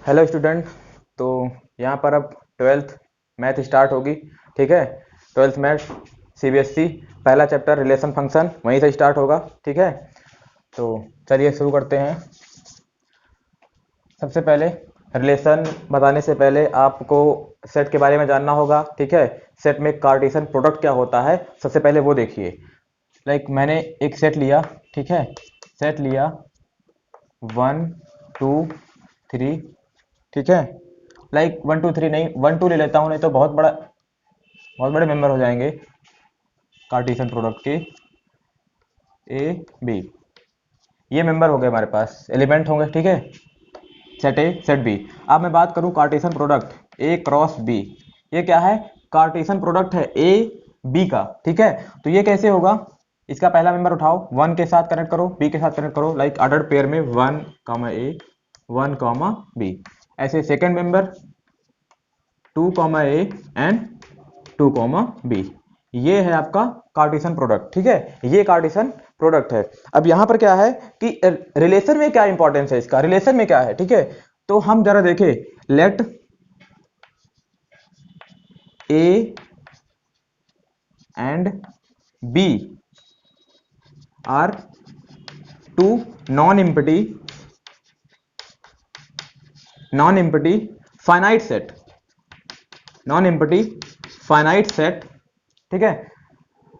Hello student. तो यहाँ पर अब ट्वेल्थ मैथ स्टार्ट होगी। ठीक है, ट्वेल्थ मैथ सीबीएसई पहला चैप्टर रिलेशन फंक्शन वहीं से स्टार्ट होगा। ठीक है, तो चलिए शुरू करते हैं। सबसे पहले रिलेशन बताने से पहले आपको सेट के बारे में जानना होगा। ठीक है, सेट में कार्टेशियन प्रोडक्ट क्या होता है सबसे पहले वो देखिए। मैंने एक सेट लिया। ठीक है, सेट लिया 1 2 3। ठीक है, 1 2 3 नहीं, 1 2 ले लेता हूँ, नहीं तो बहुत बड़े मेंबर हो जाएंगे कार्टेशियन प्रोडक्ट के। ए बी, ये मेंबर हो गए हमारे पास, एलिमेंट होंगे। ठीक है, सेट ए सेट बी। अब मैं बात करूं Cartesian product A cross B. ये क्या है? कार्टेशियन प्रोडक्ट है ए बी का। ठीक है, तो ये कैसे होगा? इसका पहला मेंबर उठाओ, 1 के साथ कनेक्ट करो, बी के साथ कनेक्ट करो, ऑर्डर पेयर में 1 ए 1 बी। ऐसे second member 2 A and 2 B. ये है आपका कार्टेशियन प्रोडक्ट। ठीक है, ये कार्टेशियन प्रोडक्ट है। अब यहां पर क्या है कि रिलेशन में क्या इंपॉर्टेंस है इसका, रिलेशन में क्या है। ठीक है, तो हम जरा देखें। Let A and B are two non empty finite set, non empty finite set. ठीक है,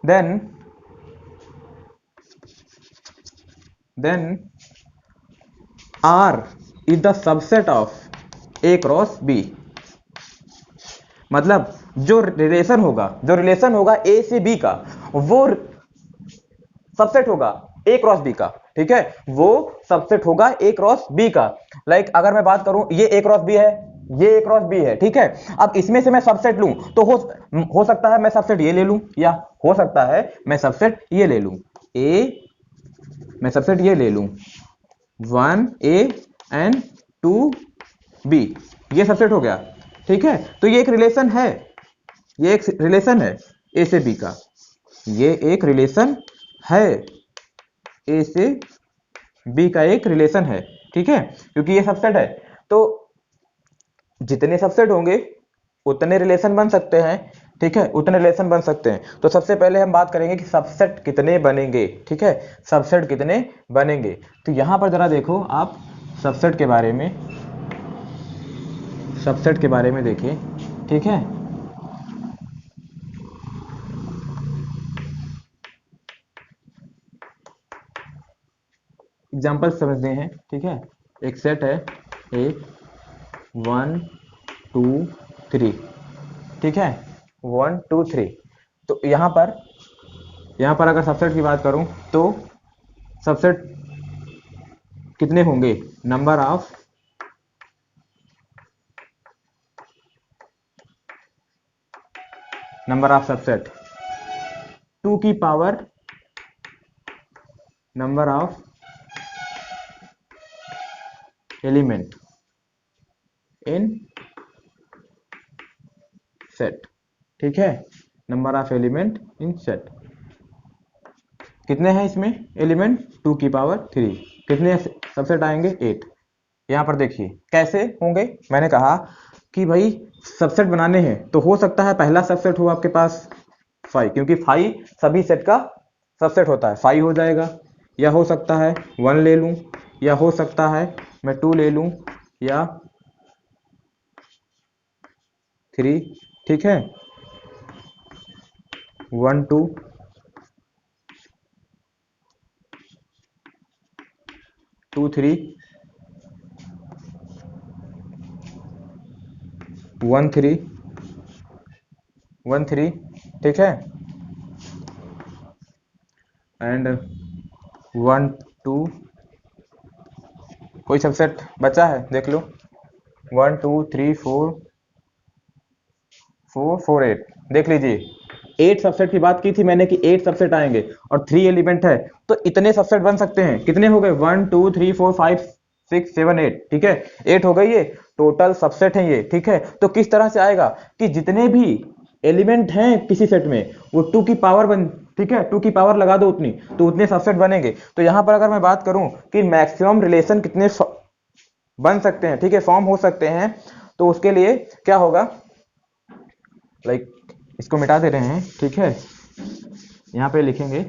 then R is the subset of A cross B। मतलब जो रिलेशन होगा A से B का, वो सबसेट होगा A क्रॉस B का। ठीक है, वो सबसेट होगा A क्रॉस B का। अगर मैं बात करूं, ये A क्रॉस B है, ये A क्रॉस B है। ठीक है, अब इसमें से मैं सबसेट लूं तो हो सकता है मैं सबसेट ये ले लूं, या हो सकता है मैं सबसेट ये ले लूं। मैं सबसेट ये ले लूं 1A एंड 2B, ये सबसेट हो गया। ठीक है, तो ये एक रिलेशन है, ये एक रिलेशन है ए से बी का, ये एक रिलेशन है ए से बी का, एक रिलेशन है। ठीक है, क्योंकि ये सबसेट है, तो जितने सबसेट होंगे उतने रिलेशन बन सकते हैं। ठीक है, उतने रिलेशन बन सकते हैं। तो सबसे पहले हम बात करेंगे कि सबसेट कितने बनेंगे। ठीक है, सबसेट कितने बनेंगे। तो यहां पर जरा देखो आप, सबसेट के बारे में, सबसेट के बारे में देखिए। ठीक है, एग्जाम्पल समझते हैं। ठीक है, एक सेट है ए 1 2 3। ठीक है, 1 2 3। तो यहां पर अगर सबसेट की बात करूं तो सबसेट कितने होंगे? नंबर ऑफ सबसेट 2 की power number of element in set. ठीक है, number of element in set कितने हैं इसमें? एलिमेंट 2 की पावर 3। कितने सबसेट आएंगे? 8। यहां पर देखिए कैसे होंगे। मैंने कहा कि भाई सबसेट बनाने हैं तो हो सकता है पहला सबसेट हो आपके पास 5, क्योंकि 5 सभी सेट का सबसेट होता है, 5 हो जाएगा। या हो सकता है 1 ले लूं, या हो सकता है मैं 2 ले लूं, या 3। ठीक है, 1 2 2 3 1 3 1 3। ठीक है, एंड 1 2। कोई सबसेट बचा है देख लो, 1 2 3 4 4 4 8। देख लीजिए, 8 सबसेट की बात की थी मैंने कि 8 सबसेट आएंगे, और 3 एलिमेंट है तो इतने सबसेट बन सकते हैं। कितने हो गए? 1 2 3 4 5 6 7 8। ठीक है, 8 हो गई, ये टोटल सबसेट है ये। ठीक है, तो किस तरह से आएगा कि जितने भी एलिमेंट हैं किसी सेट में वो 2 की पावर बन, ठीक है, 2 की पावर लगा दो उतनी, तो उतने सबसेट बनेंगे। तो यहां पर अगर मैं बात करूं कि मैक्सिमम रिलेशन कितने बन सकते हैं, ठीक है, फॉर्म हो सकते हैं, तो उसके लिए क्या होगा, लाइक इसको मिटा दे रहे हैं, ठीक है, यहाँ पे लिखेंगे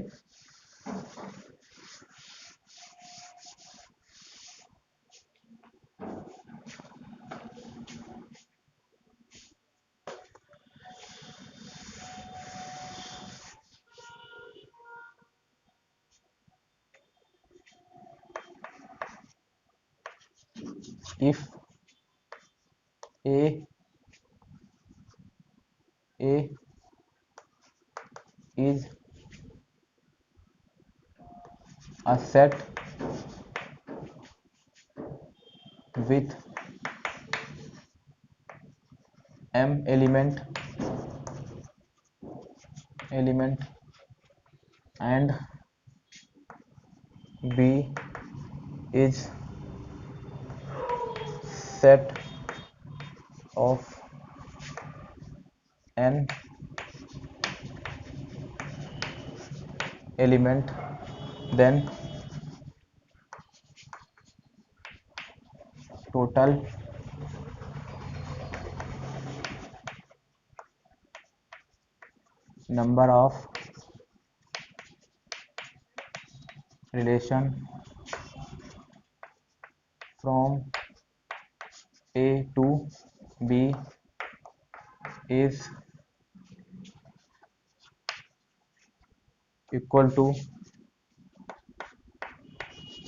if A is a set with m element and B is set of n element, then total number of relation from A to B is equal to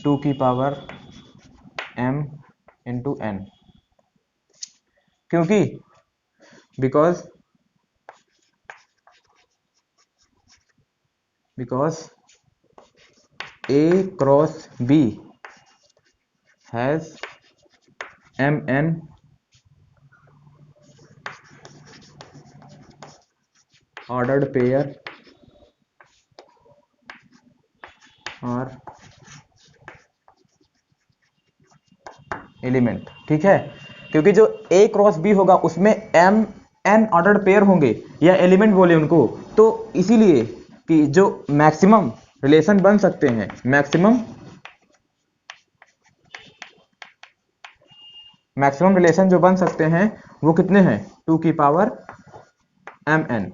2 की पावर m into n, क्योंकि because A cross B has mn ordered pair or element, ठीक है, क्योंकि जो A cross B होगा उसमें m n ordered pair होंगे या एलिमेंट बोले उनको, तो इसीलिए कि जो मैक्सिमम रिलेशन बन सकते हैं, मैक्सिमम रिलेशन जो बन सकते हैं वो कितने हैं, 2 की पावर mn,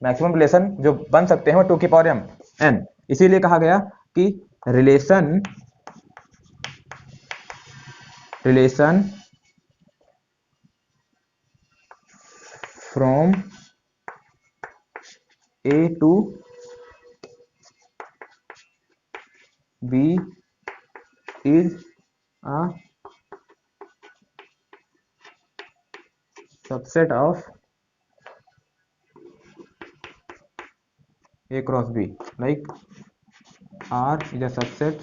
मैक्सिमम रिलेशन जो बन सकते हैं वो 2 की पावर mn, इसीलिए कहा गया कि relation from A to B is a subset of A cross B, like R is a subset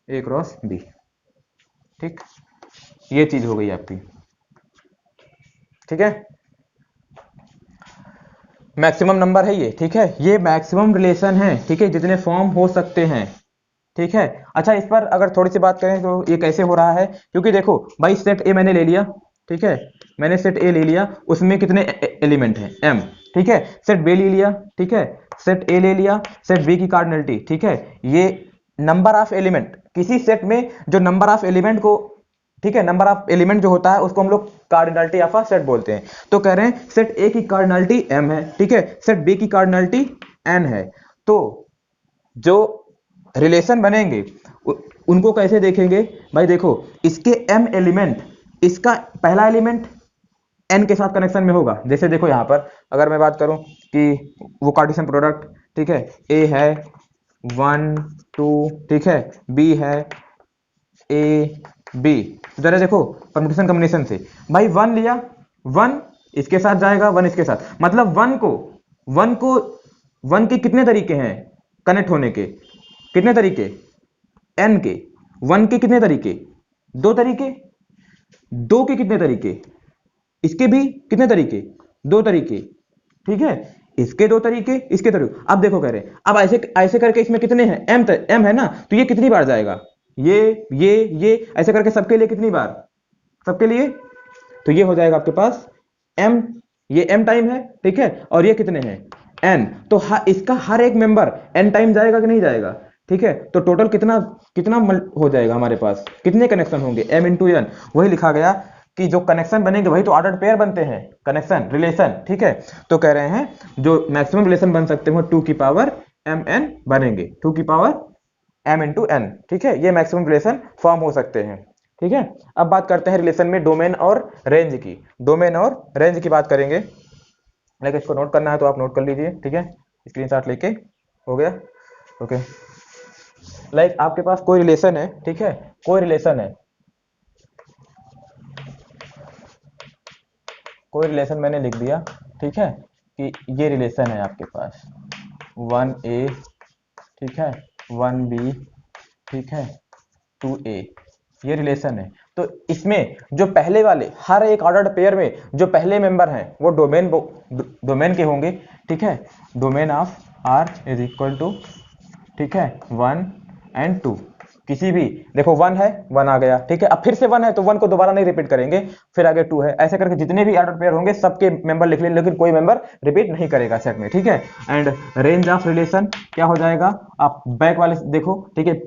A cross B, ठीक, ये चीज हो गई आपकी, ठीक है, मैक्सिमम नंबर है ये, ठीक है, ये मैक्सिमम रिलेशन है, ठीक है, जितने फॉर्म हो सकते हैं, ठीक है। अच्छा, इस पर अगर थोड़ी सी बात करें तो ये कैसे हो रहा है, क्योंकि देखो भाई सेट ए मैंने ले लिया, ठीक है, मैंने सेट ए ले लिया, उसमें कितने एलिमेंट हैं, m, ठीक है, सेट बी ले लिया, ठीक है, सेट ए ले लिया, सेट बी की कार्डिनलिटी, ठीक है, ये नंबर ऑफ एलिमेंट, किसी सेट में जो नंबर ऑफ एलिमेंट को, ठीक है, नंबर ऑफ एलिमेंट जो होता है उसको हम लोग कार्डिनलिटी ऑफ अ सेट बोलते हैं, तो कह रहे हैं सेट ए की कार्डिनलिटी m है, ठीक है, सेट बी की कार्डिनलिटी n है, तो जो रिलेशन बनेंगे उनको कैसे देखेंगे भाई, देखो इसके m एलिमेंट, इसका पहला एलिमेंट n के साथ कनेक्शन में होगा, जैसे देखो यहां पर अगर मैं बात करूं कि वो कार्टेशियन प्रोडक्ट, ठीक है, a है 1 2, ठीक है, b है a b, जरा देखो परम्यूटेशन कॉम्बिनेशन से, भाई 1 लिया, 1 इसके साथ जाएगा, 1 इसके साथ, मतलब 1 के कितने तरीके हैं कनेक्ट होने के, कितने तरीके, n के, 1 के कितने तरीके, 2 तरीके, 2 के कितने तरीके, इसके भी कितने तरीके, 2 तरीके, ठीक है, इसके 2 तरीके, इसके तरीके, अब देखो कह रहे हैं, अब ऐसे ऐसे करके इसमें कितने हैं, m है ना, तो ये कितनी बार जाएगा, ये ऐसे करके सबके लिए कितनी बार, सबके लिए, तो ये हो जाएगा आपके पास m, ये m टाइम है, ठीक है, और ये कितने हैं n, तो इसका हर एक मेंबर n टाइम जाएगा कि नहीं जाएगा, ठीक है, तो टोटल कितना कितना हो जाएगा हमारे पास, कितने कनेक्शन होंगे, m इंटू एन। वही लिखा गया कि जो कनेक्शन बनेंगे वही तो ऑर्डर्ड पेयर बनते हैं, कनेक्शन रिलेशन। ठीक है, तो कह रहे हैं जो मैक्सिमम रिलेशन बन सकते हो 2 की पावर mn बनेंगे, 2 की पावर m इंटू एन। ठीक है, ये मैक्सिमम रिलेशन फॉर्म हो सकते हैं। ठीक है, अब बात करते हैं रिलेशन में डोमेन और रेंज की। डोमेन और रेंज की बात करेंगे, लेकिन इसको नोट करना है तो आप नोट कर लीजिए। ठीक है, स्क्रीनशॉट लेके, हो गया, ओके। लाइक आपके पास कोई रिलेशन है, ठीक है, कोई रिलेशन है, कोई रिलेशन मैंने लिख दिया, ठीक है, कि ये रिलेशन है आपके पास 1a, ठीक है, 1b, ठीक है, 2a, ये रिलेशन है। तो इसमें जो पहले वाले हर एक ऑर्डर्ड पेयर में जो पहले मेंबर हैं वो डोमेन के होंगे। ठीक है, domain of r is equal to, ठीक है, 1 एंड 2। किसी भी, देखो 1 है, 1 आ गया, ठीक है, अब फिर से 1 है तो 1 को दोबारा नहीं रिपीट करेंगे, फिर आगे 2 है, ऐसे करके जितने भी ऑर्डर पेयर होंगे सबके मेंबर लिख लें, लेकिन कोई मेंबर रिपीट नहीं करेगा सेट में। ठीक है, एंड रेंज ऑफ रिलेशन क्या हो जाएगा, आप बैक वाले देखो, ठीक है,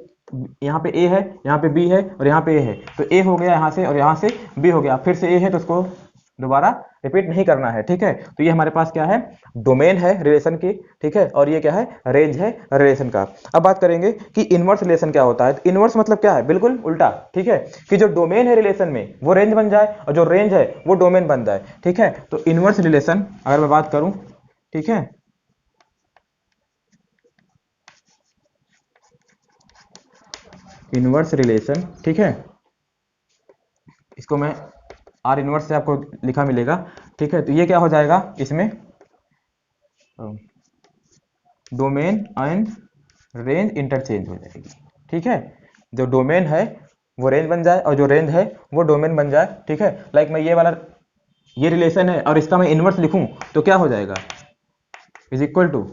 यहाँ पे ए है, यहाँ पे बी है और यहाँ पे ए है, तो ए हो गया यहाँ से और यहाँ से बी हो गया, फिर से ए है तो उसको दोबारा रिपीट नहीं करना है। ठीक है, तो ये हमारे पास क्या है, डोमेन है रिलेशन की। ठीक है, और ये क्या है, रेंज है रिलेशन का। अब बात करेंगे कि इनवर्स रिलेशन क्या होता है। तो इनवर्स मतलब क्या है, बिल्कुल उल्टा। ठीक है, कि जो डोमेन है रिलेशन में वो रेंज बन जाए और जो रेंज है वो डोमेन बन जाए। ठीक है, तो इनवर्स रिलेशन अगर मैं बात करूं, ठीक है, इनवर्स रिलेशन, ठीक है, इसको मैं आर इनवर्स से आपको लिखा मिलेगा। ठीक है, तो ये क्या हो जाएगा, इसमें डोमेन एंड रेंज इंटरचेंज हो जाएगी। ठीक है, जो डोमेन है वो रेंज बन जाए और जो रेंज है वो डोमेन बन जाए। ठीक है, लाइक मैं ये वाला, ये रिलेशन है और इसका मैं इनवर्स लिखूं तो क्या हो जाएगा, इज इक्वल टू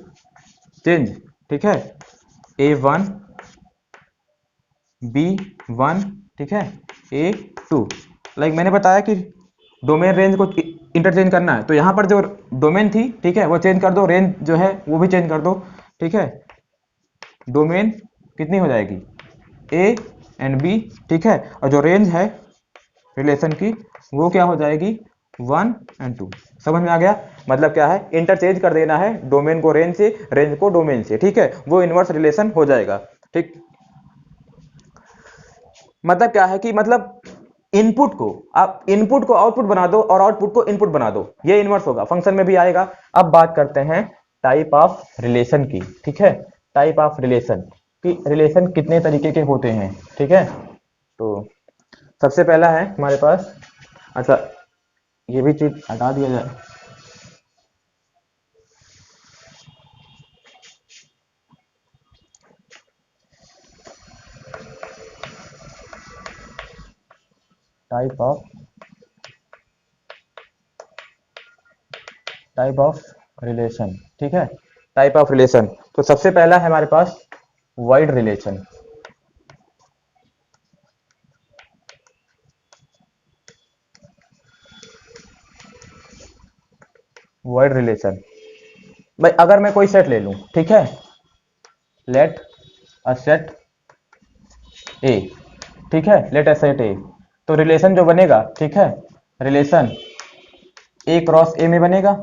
चेंज, ठीक है, a1 b1, ठीक है, a2। लाइक मैंने बताया कि डोमेन रेंज को इंटरचेंज करना है, तो यहाँ पर जो डोमेन थी, ठीक है, वो चेंज कर दो, रेंज जो है वो भी चेंज कर दो। ठीक है, डोमेन कितनी हो जाएगी, ए एंड बी, ठीक है, और जो रेंज है रिलेशन की वो क्या हो जाएगी, 1 एंड 2। समझ में आ गया, मतलब क्या है, इंटरचेंज कर देना है डोमेन को रेंज से, रेंज को डोमेन से। ठीक है, वो इनवर्स रिलेशन हो जाएगा। ठीक, मतलब क्या है कि मतलब इनपुट को, आप इनपुट को आउटपुट बना दो और आउटपुट को इनपुट बना दो, ये इनवर्स होगा, फंक्शन में भी आएगा। अब बात करते हैं टाइप ऑफ रिलेशन की। ठीक है, टाइप ऑफ रिलेशन कि रिलेशन कितने तरीके के होते हैं। ठीक है, तो सबसे पहला है हमारे पास, अच्छा ये भी चीज हटा दिया जाए, टाइप ऑफ रिलेशन। ठीक है, टाइप ऑफ रिलेशन, तो सबसे पहला है हमारे पास वाइड रिलेशन। वाइड रिलेशन, भाई अगर मैं कोई सेट ले लूं, ठीक है, लेट अ सेट ए, ठीक है, लेट अ सेट ए, तो रिलेशन जो बनेगा, ठीक है, रिलेशन ए क्रॉस ए में बनेगा।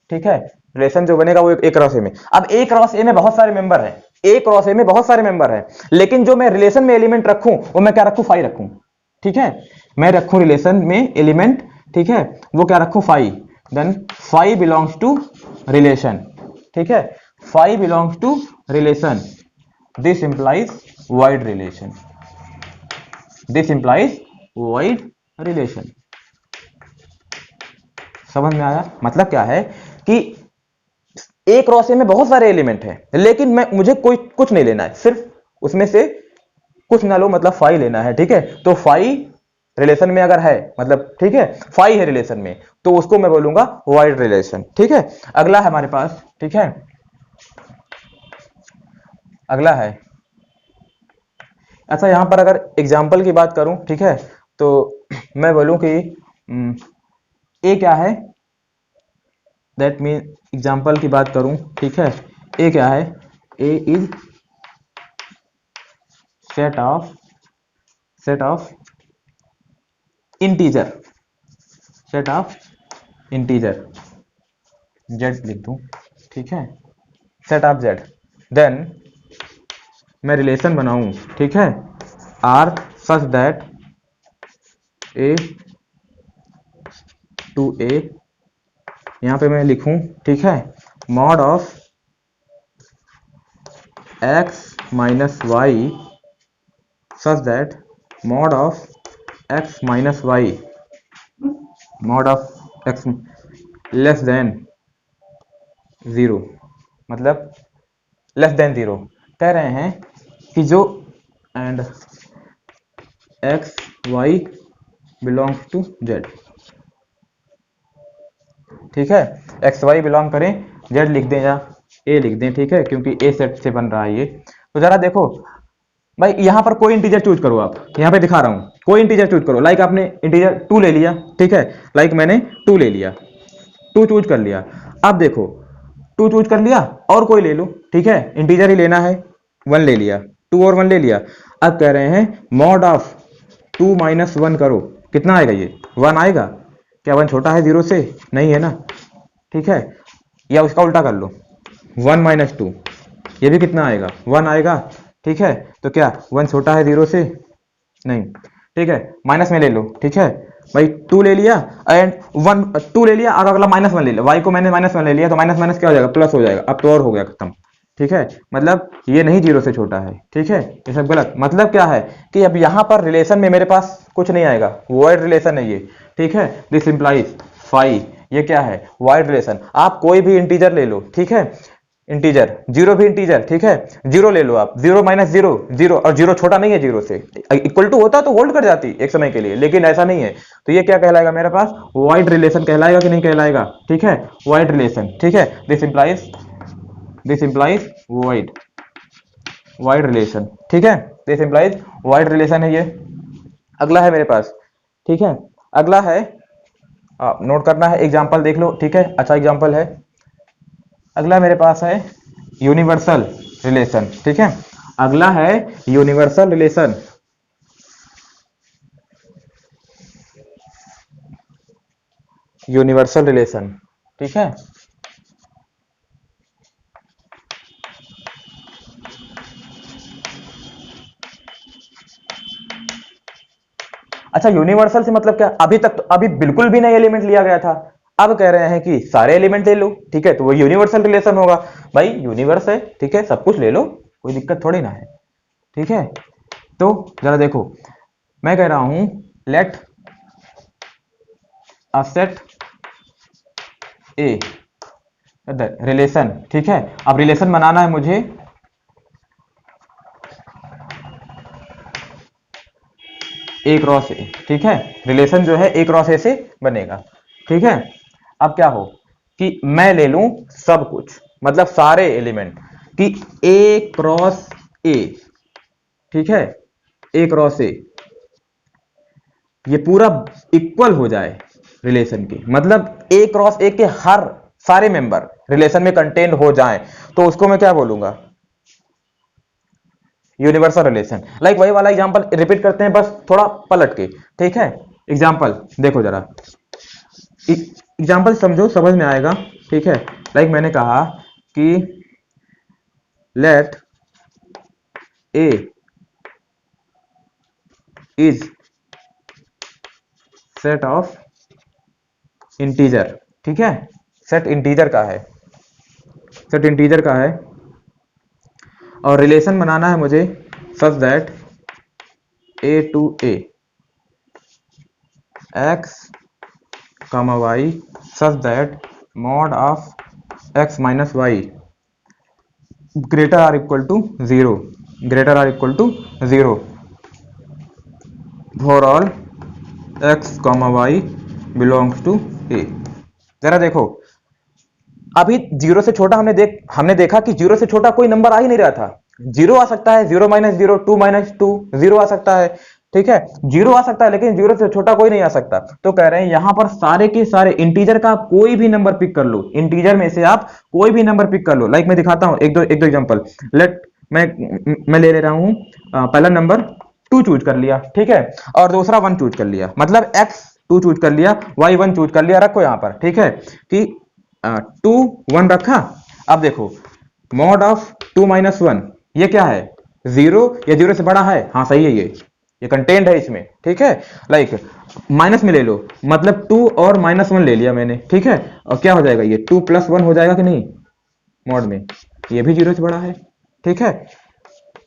ठीक है, रिलेशन जो बनेगा वो ए क्रॉस ए में। अब ए क्रॉस ए में बहुत सारे मेंबर हैं, ए क्रॉस ए में बहुत सारे मेंबर हैं, लेकिन जो मैं रिलेशन में एलिमेंट रखूं वो मैं क्या रखूं, फाई रखूं। ठीक है, मैं रखूं रिलेशन में एलिमेंट, ठीक है, वो क्या रखूं, phi, then phi belongs to relation. ठीक है, phi belongs to relation, this implies void relation, this implies void relation. समझ में आया, मतलब क्या है कि ए क्रॉस ए में बहुत सारे एलिमेंट हैं, लेकिन मैं मुझे कोई कुछ नहीं लेना है, सिर्फ उसमें से कुछ ना लो, मतलब फाई लेना है। ठीक है, तो फाई रिलेशन में अगर है, मतलब ठीक है, फाई है रिलेशन में, तो उसको मैं बोलूंगा वाइड रिलेशन। ठीक है, अगला है हमारे पास, ठीक है, अगला है, अच्छा यहां पर अगर एग्जाम्पल की बात करूं, ठीक है, तो मैं बोलूं कि ए क्या है, दैट मीन एग्जाम्पल की बात करूं, ठीक है, ए क्या है, A is set of integer, set of integer, Z लिख दूं, ठीक है, सेट ऑफ जेड। देन मैं रिलेशन बनाऊं, ठीक है, R such that A to A, यहां पे मैं लिखूं, ठीक है, mod of x minus y such that mod of x minus y, mod of x less than zero, मतलब लेस देन जीरो। कह रहे हैं कि जो and x y belongs to Z, ठीक है, एक्स वाई बिलोंग करें, जेड लिख दें या ए लिख दें, ठीक है, क्योंकि ए सेट से बन रहा है ये। तो जरा देखो भाई, यहां पर कोई इंटीजर चूज करो आप, यहां पे दिखा रहा हूं, कोई इंटीजर चूज करो। लाइक आपने इंटीजर 2 ले लिया, ठीक है, लाइक मैंने 2 ले लिया, 2 चूज कर लिया। अब देखो 2 चूज कर लिया, और कोई ले लो, ठीक है, इंटीजर ही लेना है, 1 ले लिया, 2 और 1 ले लिया। अब कह रहे हैं मॉड ऑफ 2 माइनस 1 करो, कितना आएगा ये, 1 आएगा। क्या 1 छोटा है 0 से, नहीं है ना, ठीक है, या उसका उल्टा कर लो, 1 माइनस 2, ये भी कितना आएगा, 1 आएगा, ठीक है। तो क्या 1 छोटा है 0 से, नहीं, ठीक है, माइनस में ले लो, ठीक है भाई, 2 ले लिया एंड 1, 2 ले लिया और अगला माइनस 1 ले लिया, वाई को मैंने माइनस 1 ले लिया, तो माइनस माइनस क्या हो जाएगा, प्लस हो जाएगा। अब तो और हो गया खत्म, ठीक है, मतलब ये नहीं 0 से छोटा है, ठीक है, ये सब गलत। मतलब क्या है कि अब यहां पर रिलेशन में मेरे पास कुछ नहीं आएगा, वॉइड रिलेशन है ये, ठीक है, दिस इंप्लाइज फाई, ये क्या है, वॉइड रिलेशन। आप कोई भी इंटीजर ले लो, ठीक है, इंटीजर, 0 भी इंटीजर, ठीक है, 0 ले लो आप, 0 माइनस 0 0, और 0 छोटा नहीं है 0 से, इक्वल टू होता तो होल्ड कर जाती एक समय के लिए, लेकिन ऐसा नहीं है। तो ये क्या कहलाएगा मेरे पास, वॉइड रिलेशन कहलाएगा कि नहीं कहलाएगा, ठीक है, वॉइड रिलेशन, ठीक है, दिस इंप्लाइज वॉइड रिलेशन, ठीक है, दिस इंप्लाइज वॉइड रिलेशन है ये। अगला है मेरे पास, ठीक है, अगला है, नोट करना है, एग्जाम्पल देख लो, ठीक है, अच्छा एग्जाम्पल है। अगला मेरे पास है यूनिवर्सल रिलेशन, ठीक है, अगला है यूनिवर्सल रिलेशन। यूनिवर्सल रिलेशन, ठीक है, अच्छा यूनिवर्सल से मतलब क्या, अभी तक तो अभी बिल्कुल भी नया एलिमेंट लिया गया था, अब कह रहे हैं कि सारे एलिमेंट ले लो, ठीक है, तो वो यूनिवर्सल रिलेशन होगा। भाई यूनिवर्स है, ठीक है, सब कुछ ले लो, कोई दिक्कत थोड़ी ना है, ठीक है। तो जरा देखो, मैं कह रहा हूं let a set A relation, ठीक है, अब रिलेशन बनाना है मुझे ए क्रॉस ए, ठीक है, रिलेशन जो है ए क्रॉस ए से बनेगा, ठीक है। अब क्या हो कि मैं ले लूं सब कुछ, मतलब सारे एलिमेंट कि ए क्रॉस ए, ठीक है, ए क्रॉस ए, ये पूरा इक्वल हो जाए रिलेशन की, मतलब ए क्रॉस ए के हर सारे मेंबर रिलेशन में कंटेन हो जाएं, तो उसको मैं क्या बोलूंगा, यूनिवर्सल रिलेशन। लाइक वही वाला एग्जांपल रिपीट करते हैं, बस थोड़ा पलट के, ठीक है। एग्जांपल देखो जरा, एग्जांपल समझो, समझ में आएगा, ठीक है। लाइक मैंने कहा कि let A is set of integer, ठीक है, सेट इंटीजर का है, सेट इंटीजर का है, और रिलेशन बनाना है मुझे such that A to A x comma y such that mod of x minus y greater or equal to 0, greater or equal to 0 for all x comma y belongs to A. जरा देखो, अभी 0 से छोटा हमने देखा कि 0 से छोटा कोई नंबर आ ही नहीं रहा था। 0 आ सकता है, 0 माइनस 0, 2 माइनस 2, 0 आ सकता है, ठीक है, 0 आ सकता है, लेकिन 0 से छोटा कोई नहीं आ सकता। तो कह रहे हैं यहां पर सारे के सारे इंटीजर का आप कोई भी नंबर पिक कर लो, इंटीजर में से आप कोई भी नंबर पिक कर लो। लाइक मैं दिखाता हूं एक दो एग्जांपल। लेट मैं ले रहा हूँ पहला नंबर 2 चूज कर लिया, ठीक है, और दूसरा 1 चूज कर लिया, मतलब x 2 चूज कर लिया, y 1 चूज कर लिया, रखो यहाँ पर, ठीक है, कि 2 1 रखा। अब देखो मॉड ऑफ 2 माइनस 1 ये क्या है, 0 या 0 से बड़ा है, हाँ सही है, ये कंटेंट है इसमें, ठीक है, लाइक माइनस में ले लो, मतलब 2 और -1 ले लिया मैंने, ठीक है, और क्या हो जाएगा, ये 2 + 1 हो जाएगा कि नहीं मॉड में, ये भी 0 से बड़ा है, ठीक है,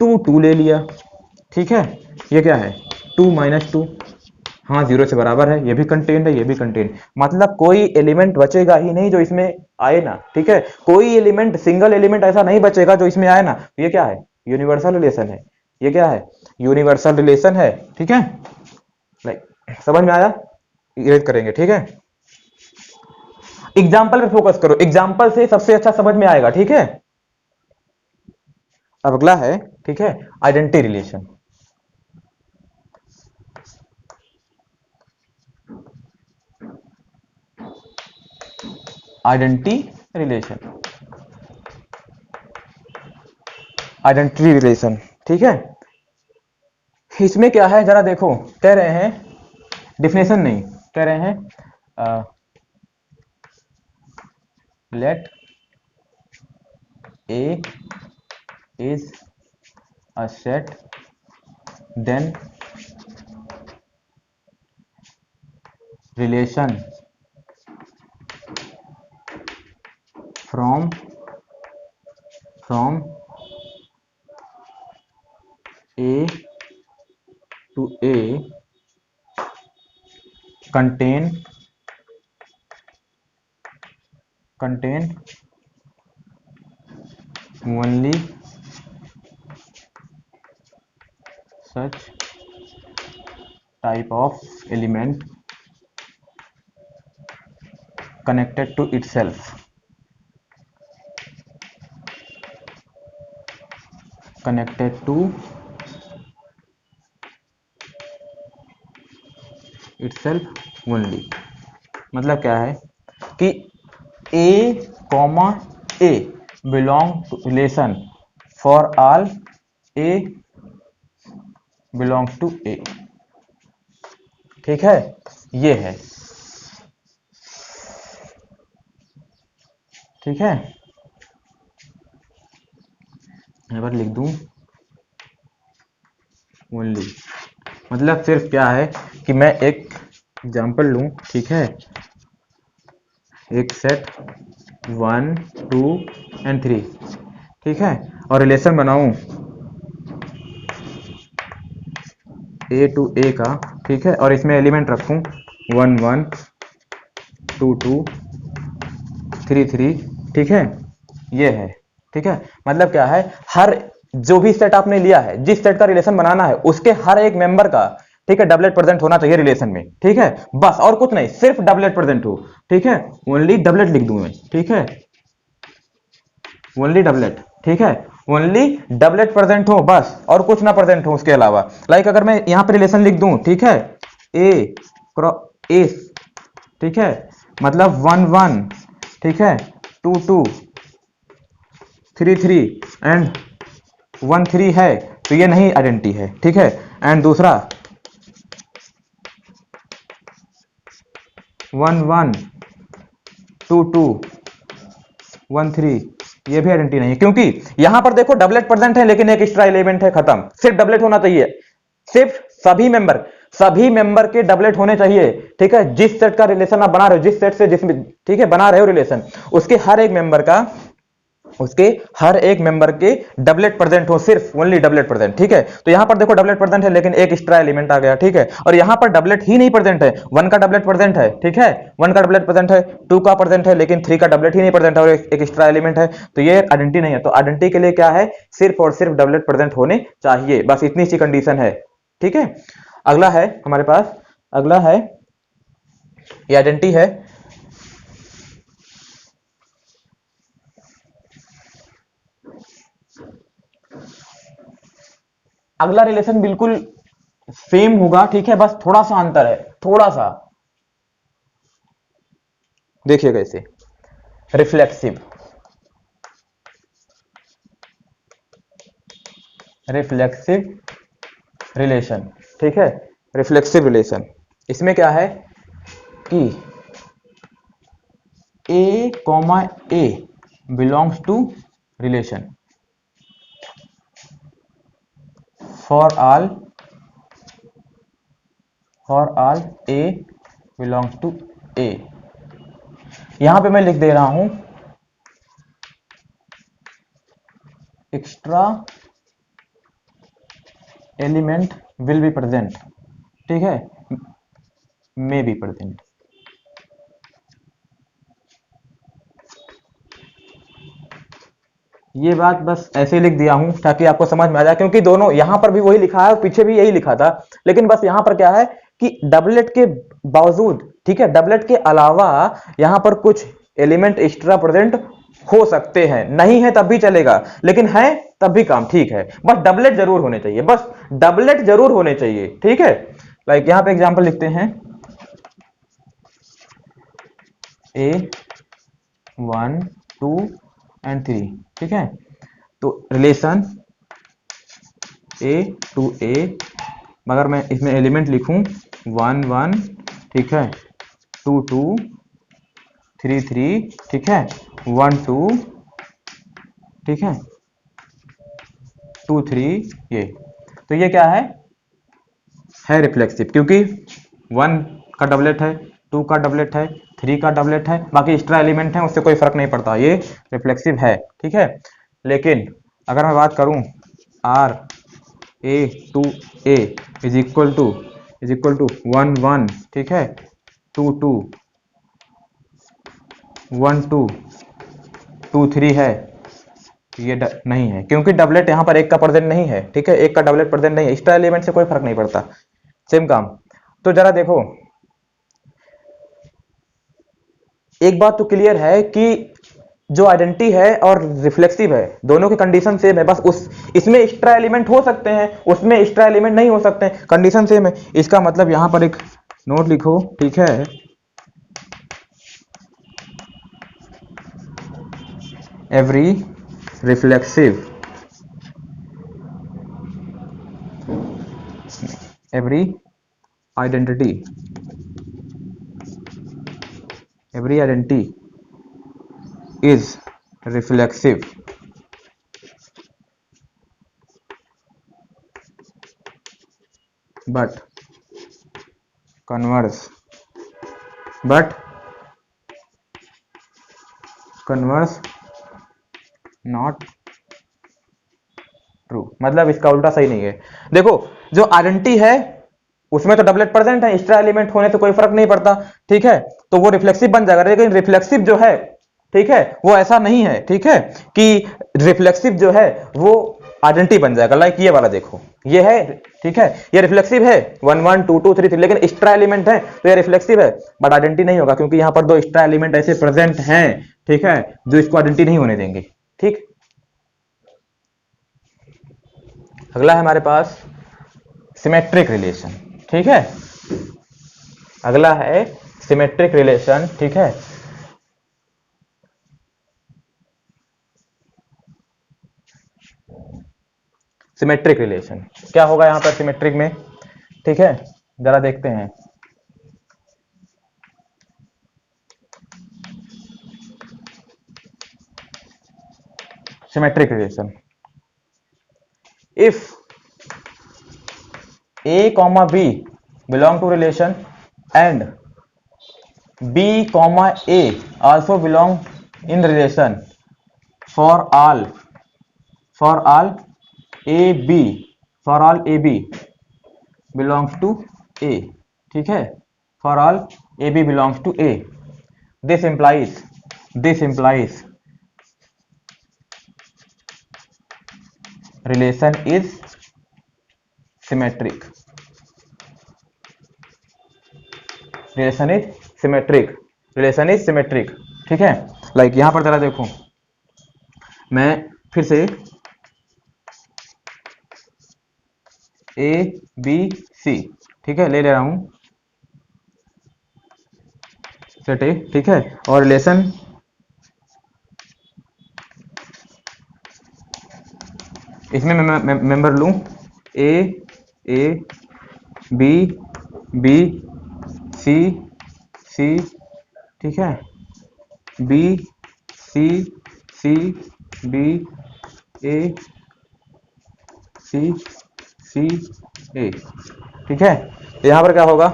2 2 ले लिया, ठीक है, ये क्या है 2 - 2, हाँ 0 से बराबर है, ये भी कंटेंट है, ये भी कंटेंट, मतलब कोई एलिमेंट बचेगा ही नहीं जो इसमें आए ना, ठीक है, कोई एलिमेंट, सिंगल एलिमेंट ऐसा नहीं बचेगा जो इसमें आए ना, ये क्या है यूनिवर्सल रिलेशन है, ये क्या है यूनिवर्सल रिलेशन है, ठीक है, लाइक समझ में आया, इरेज करेंगे, ठीक है, एग्जाम्पल पे फोकस करो, एग्जाम्पल से सबसे अच्छा समझ में आएगा, ठीक है। अब अगला है, ठीक है, identity relation. Identity relation, identity relation, ठीक है, इसमें क्या है जरा देखो, कह रहे हैं डिफिनेशन नहीं, कह रहे हैं let A is a set then relation from A to A contain only such type of element connected to itself, only, मतलब क्या है कि a comma a belong to relation for all a belongs to a, ठीक है, ये है, ठीक है, यहाँ पर लिख दूं ओनली, मतलब सिर्फ क्या है कि मैं एक एग्जांपल लूं, ठीक है, एक सेट 1 2 एंड 3, ठीक है, और रिलेशन बनाऊं ए टू ए का, ठीक है, और इसमें एलिमेंट रखूं 1 1 2 2 3 3, ठीक है, ये है, ठीक है, मतलब क्या है, हर जो भी सेट आपने लिया है, जिस सेट का रिलेशन बनाना है, उसके हर एक मेंबर का, ठीक है, डबलेट प्रेजेंट होना चाहिए रिलेशन में, ठीक है, बस और कुछ नहीं, सिर्फ डबलेट प्रेजेंट हो, ठीक है, ओनली डबलेट लिख दूं मैं, ठीक है, ओनली डबलेट, ठीक है, ओनली डबलेट प्रेजेंट हो बस, और कुछ ना प्रेजेंट हो उसके अलावा, लाइक अगर मैं यहां पे रिलेशन लिख दूं, ठीक है, ए क्रॉस ए, ठीक है, मतलब 1 1, ठीक है, 2 2 3 3 एंड 1 3 है, तो ये नहीं आइडेंटिटी है, ठीक है, एंड दूसरा 1 1 2 2 1 3, ये भी आइडेंटिटी नहीं है, क्योंकि यहां पर देखो डबलेट प्रेजेंट है लेकिन एक एक्स्ट्रा एलिमेंट है, खत्म, सिर्फ डबलेट होना चाहिए, सिर्फ सभी मेंबर के डबलेट होने चाहिए, ठीक है, जिस सेट का रिलेशन आप बना रहे हो, जिस सेट से जिसमें, ठीक है, बना रहे हो रिलेशन, उसके हर एक मेंबर के डबलेट प्रेजेंट हो, सिर्फ ओनली डबलेट प्रेजेंट, ठीक है, तो यहां पर देखो डबलेट प्रेजेंट है लेकिन एक एक्स्ट्रा एलिमेंट आ गया, ठीक है, और यहां पर डबलेट ही नहीं प्रेजेंट है, 1 का डबलेट प्रेजेंट है, ठीक है, 1 का डबलेट प्रेजेंट है, 2 का प्रेजेंट है, लेकिन 3 का डबलेट ही नहीं प्रेजेंट है और एक एक्स्ट्रा एलिमेंट है, तो ये आइडेंटिटी नहीं है, तो आइडेंटिटी के लिए क्या है, सिर्फ और सिर्फ डबलेट प्रेजेंट होने चाहिए, बस इतनी सी कंडीशन है, ठीक है। अगला है हमारे पास, अगला है ये आइडेंटिटी है, अगला रिलेशन बिल्कुल सेम होगा, ठीक है, बस थोड़ा सा अंतर है, थोड़ा सा, देखिएगा इसे, रिफ्लेक्सिव, रिफ्लेक्सिव रिलेशन, ठीक है, रिफ्लेक्सिव रिलेशन। इसमें क्या है कि A comma A belongs to relation for all A belongs to A. यहां पे मैं लिख दे रहा हूं extra element will be present, ठीक है, मे बी प्रेजेंट। ये बात बस ऐसे ही लिख दिया हूं ताकि आपको समझ में आ जाए, क्योंकि दोनों यहां पर भी वही लिखा है और पीछे भी यही लिखा था, लेकिन बस यहां पर क्या है कि डबलेट के बावजूद, ठीक है, डबलेट के अलावा यहां पर कुछ एलिमेंट एक्स्ट्रा प्रेजेंट हो सकते हैं, नहीं है तब भी चलेगा, लेकिन है तब भी काम ठीक है, बस डबलेट जरूर होने चाहिए, बस डबलेट जरूर होने चाहिए, ठीक है। लाइक यहां पे एग्जांपल लिखते हैं A1 2 एंड 3, ठीक है। तो रिलेशन A to A, मगर मैं इसमें एलिमेंट लिखूं 1 1, ठीक है, 2 2, 3 3, ठीक है, 1 2, ठीक है, 2 3, ये तो ये क्या है रिफ्लेक्सिव, क्योंकि 1 का डबलेट है, 2 का डबलेट है, 3 का डबलेट है, बाकी एक्स्ट्रा एलिमेंट है उससे कोई फर्क नहीं पड़ता, ये रिफ्लेक्सिव है, ठीक है। लेकिन अगर मैं बात करूं R A to A is equal to 1 1, ठीक है, 2 2, 1 2, 2 3 है, ये नहीं है, क्योंकि डबलेट यहाँ पर एक का प्रेजेंट नहीं है, ठीक है, एक का डबलेट प्रेजेंट नहीं है, एक्स्ट्रा एलिमेंट से कोई फर्क नहीं पड़ता, सेम काम। तो जरा देखो, एक बात तो क्लियर है कि जो आइडेंटिटी है और रिफ्लेक्सिव है दोनों की कंडीशन सेम है, बस उस इसमें एक्स्ट्रा एलिमेंट हो सकते हैं, उसमें एक्स्ट्रा एलिमेंट नहीं हो सकते हैं, कंडीशन सेम है। इसका मतलब यहां पर एक नोट लिखो, ठीक है, every reflexive every identity is reflexive but converse not true, मतलब इसका उल्टा सही नहीं है। देखो जो आइडेंटिटी है उसमें तो डबलेट प्रेजेंट है, एक्स्ट्रा एलिमेंट होने से कोई फर्क नहीं पड़ता, ठीक है, तो वो रिफ्लेक्सिव बन जाएगा। लेकिन रिफ्लेक्सिव जो है, ठीक है, वो ऐसा नहीं है, ठीक है, कि रिफ्लेक्सिव जो है वो आइडेंटिटी बन जाएगा। लाइक ये वाला देखो, ये है, ठीक है, ये रिफ्लेक्सिव है 1 1 2 2 3 3, लेकिन एक्स्ट्रा एलिमेंट है तो ये रिफ्लेक्सिव है बट आइडेंटिटी नहीं होगा, क्योंकि यहां पर दो एक्स्ट्रा एलिमेंट ऐसे प्रेजेंट हैं, ठीक है, जो इसको आइडेंटिटी नहीं होने देंगे, ठीक। अगला है हमारे पास सिमेट्रिक रिलेशन, ठीक है, अगला है सिमेट्रिक रिलेशन, ठीक है। सिमेट्रिक रिलेशन क्या होगा यहां पर सिमेट्रिक में, ठीक है, जरा देखते हैं। Symmetric relation, if A comma B belong to relation and B comma A also belong in relation for all AB belongs to A, ठीक है, for all AB belongs to A, this implies relation is symmetric, relation is symmetric, ठीक है। Like यहां पर जरा देखो, मैं फिर से ए बी सी, ठीक है, ले रहा हूं सेट ए, ठीक है, और रिलेशन इसमें मैं मेंबर लूं ए ए बी बी सी सी, ठीक है, बी सी सी बी ए सी सी ए, ठीक है। तो यहां पर क्या होगा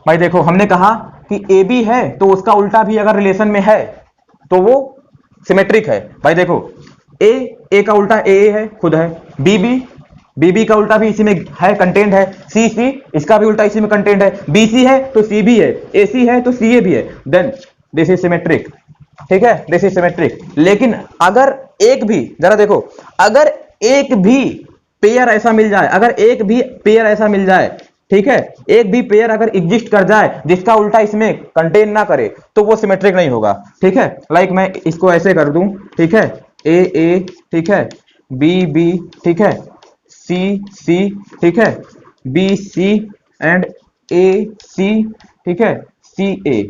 भाई, देखो हमने कहा कि ए बी है तो उसका उल्टा भी अगर रिलेशन में है तो वो सिमेट्रिक है। भाई देखो ए का उल्टा ए है, खुद है, बी बी का उल्टा भी इसी में है, कंटेंट है, सी सी इसका भी उल्टा इसी में कंटेंट है, बी सी है तो सी भी है, ए सी है तो सी ए भी है, देन दिस इज सिमेट्रिक, ठीक है, दिस इज सिमेट्रिक। लेकिन अगर एक भी, जरा देखो, अगर एक भी पेयर ऐसा मिल जाए, अगर एक भी पेयर ऐसा मिल जाए, ठीक है, एक भी पेयर अगर एग्जिस्ट कर जाए जिसका उल्टा इसमें कंटेन ना करे तो वो सिमेट्रिक नहीं होगा, ठीक है। लाइक मैं इसको ऐसे कर दूं, ठीक है, ए ए, ठीक है, बी बी, ठीक है, सी सी, ठीक है, बी सी एंड ए सी, ठीक है, सी ए।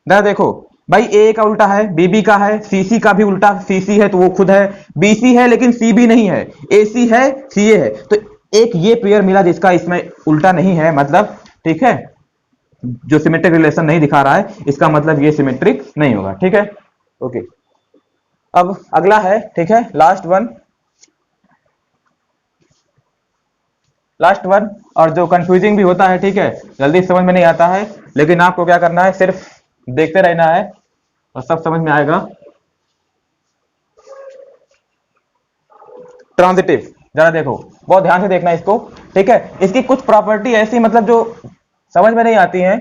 देखो भाई ए का उल्टा है, बीबी का है, सीसी का भी उल्टा सीसी है तो वो खुद है, बीसी है लेकिन सी भी नहीं है, एसी है सी ए है, तो एक ये पेयर मिला जिसका इसमें उल्टा नहीं है, मतलब, ठीक है, जो सिमेट्रिक रिलेशन नहीं दिखा रहा है, इसका मतलब ये सिमेट्रिक नहीं होगा, ठीक है, ओके। अब अगला है, ठीक है, लास्ट वन, और जो कंफ्यूजिंग भी होता है, ठीक है, जल्दी समझ में नहीं आता है, लेकिन आपको क्या करना है, सिर्फ देखते रहना है और सब समझ में आएगा। ट्रांजिटिव, जरा देखो, बहुत ध्यान से देखना इसको, ठीक है। इसकी कुछ प्रॉपर्टी ऐसी, मतलब जो समझ में नहीं आती है,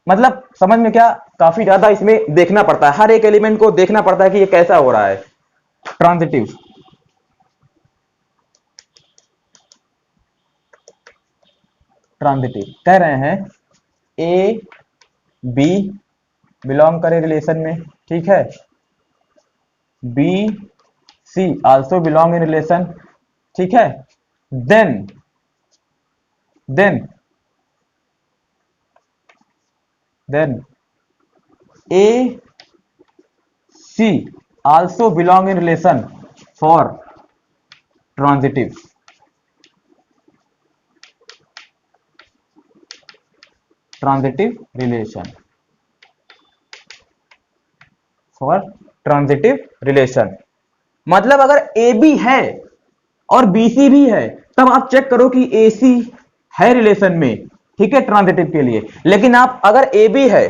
मतलब समझ में क्या, काफी ज्यादा इसमें देखना पड़ता है, हर एक एलिमेंट को देखना पड़ता है कि ये कैसा हो रहा है। ट्रांजिटिव, कह रहे हैं ए बी बिलोंग करे रिलेशन में, ठीक है, B C also belong in relation, ठीक है, then A C also belong in relation for transitive, relation, for transitive relation. मतलब अगर ए बी है और बी सी भी है तब आप चेक करो कि ए सी है रिलेशन में, ठीक है, ट्रांजिटिव के लिए। लेकिन आप अगर ए बी है,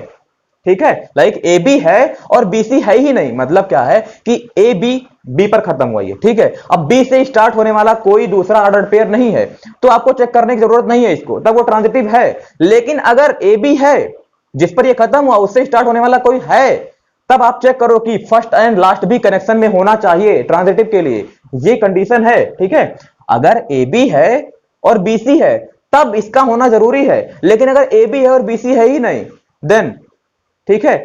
ठीक है, लाइक ए बी है और बी सी है ही नहीं, मतलब क्या है कि ए बी बी पर खत्म हुआ है, ठीक है, अब बी से स्टार्ट होने वाला कोई दूसरा ऑर्डर पेयर नहीं है, तो आपको चेक करने की जरूरत नहीं है इसको, तब वो ट्रांजिटिव है। लेकिन अगर ए बी है जिस पर ये खत्म हुआ उससे स्टार्ट होने वाला कोई है, तब आप चेक करो कि फर्स्ट एंड लास्ट भी कनेक्शन में होना चाहिए ट्रांजिटिव के लिए, ये कंडीशन है, ठीक है। अगर ए बी है और बी सी है तब इसका होना जरूरी है, लेकिन अगर ए बी है और बी सी है ही नहीं, देन, ठीक है,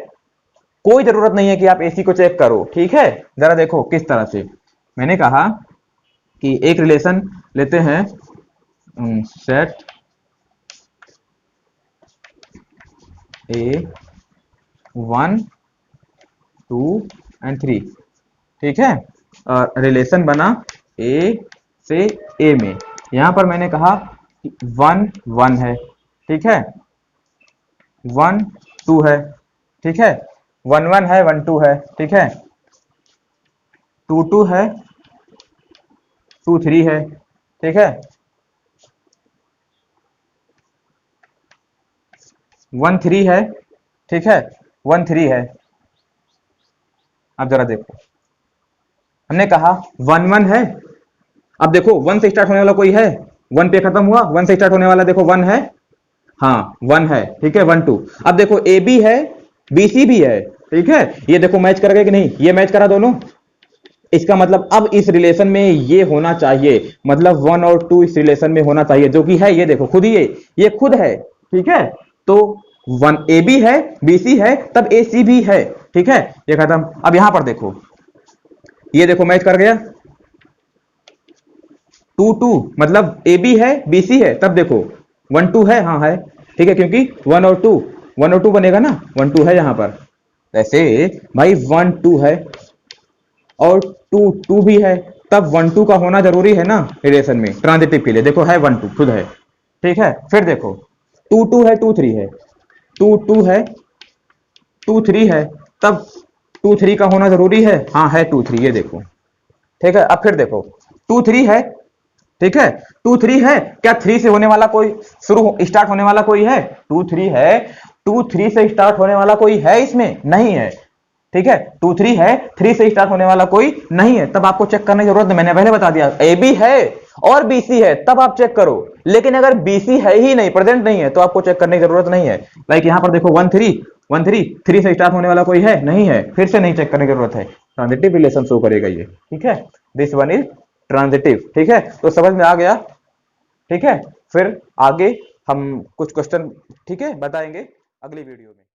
कोई जरूरत नहीं है कि आप एसी को चेक करो, ठीक है। जरा देखो किस तरह से, मैंने कहा कि एक रिलेशन लेते हैं, सेट ए 1 2 एंड 3, ठीक है, और रिलेशन बना ए से ए में, यहां पर मैंने कहा कि 1 1 है, ठीक है, 1 2 है, ठीक है, 1 1 है, 1 2 है, ठीक है, 2 2 है, 2 3 है, ठीक है, 1 3 है, ठीक है, 1 3 है। अब जरा देखो, हमने कहा 1 1 है, अब देखो 1 से स्टार्ट होने वाला कोई है, 1 पे खत्म हुआ, 1 से स्टार्ट होने वाला देखो 1 है, हाँ 1 है, ठीक है, 1 2। अब देखो ए बी है, बी सी भी है, ठीक है, ये देखो मैच कर गए कि नहीं, ये मैच करा दोनों, इसका मतलब अब इस रिलेशन में ये होना चाहिए, मतलब 1 और 2 इस रिलेशन में होना चाहिए, जो कि है, ये देखो खुद ही ये खुद है, ठीक है। तो 1 ए बी है, बी सी है, तब ए सी भी है, ठीक है, ये खत्म। अब यहां पर देखो, ये देखो मैच कर गया, 2 2 मतलब ए बी है, बी सी है, तब देखो 1 2 है, हाँ है, ठीक है, क्योंकि 1 और 2 बनेगा ना, 1 2 है यहां पर, ऐसे भाई 1 2 है और 2 2 भी है, तब 1 2 का होना जरूरी है ना रिलेशन में, ट्रांजिटिव के लिए। देखो है 1 2 खुद है, ठीक है। फिर देखो 2 2 है 2 3 है, 2 2 है 2 3 है, तब 2 3 का होना जरूरी है, हाँ है 2 3, ये देखो, ठीक है। अब फिर देखो 2 3 है, ठीक है। 2 3 है, क्या 3 से होने वाला कोई स्टार्ट होने वाला कोई है? 2 3 है, 2 3 से स्टार्ट होने वाला कोई है इसमें? नहीं है, ठीक है। 2 3 है, 3 से स्टार्ट होने वाला कोई नहीं है, तब आपको चेक करने की जरूरत है। मैंने पहले बता दिया ए बी है और बीसी है, तब आप चेक करो। लेकिन अगर बीसी है ही नहीं, प्रेजेंट नहीं है, तो आपको चेक करने की जरूरत नहीं है। लाइक यहां पर देखो 1 3 से स्टार्ट होने वाला कोई है? नहीं है, फिर से नहीं चेक करने की जरूरत है, ट्रांजिटिव रिलेशन शो करेगा ये, ठीक है। दिस वन इज ट्रांजिटिव, ठीक है। तो समझ में आ गया, ठीक है। फिर आगे हम कुछ क्वेश्चन, ठीक है, बताएंगे अगली वीडियो में।